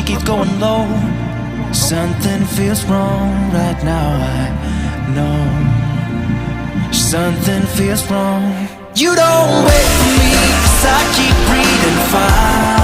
keeps going low. Something feels wrong right now, I know. Something feels wrong. You don't wait for me, 'cause I keep breathing fine.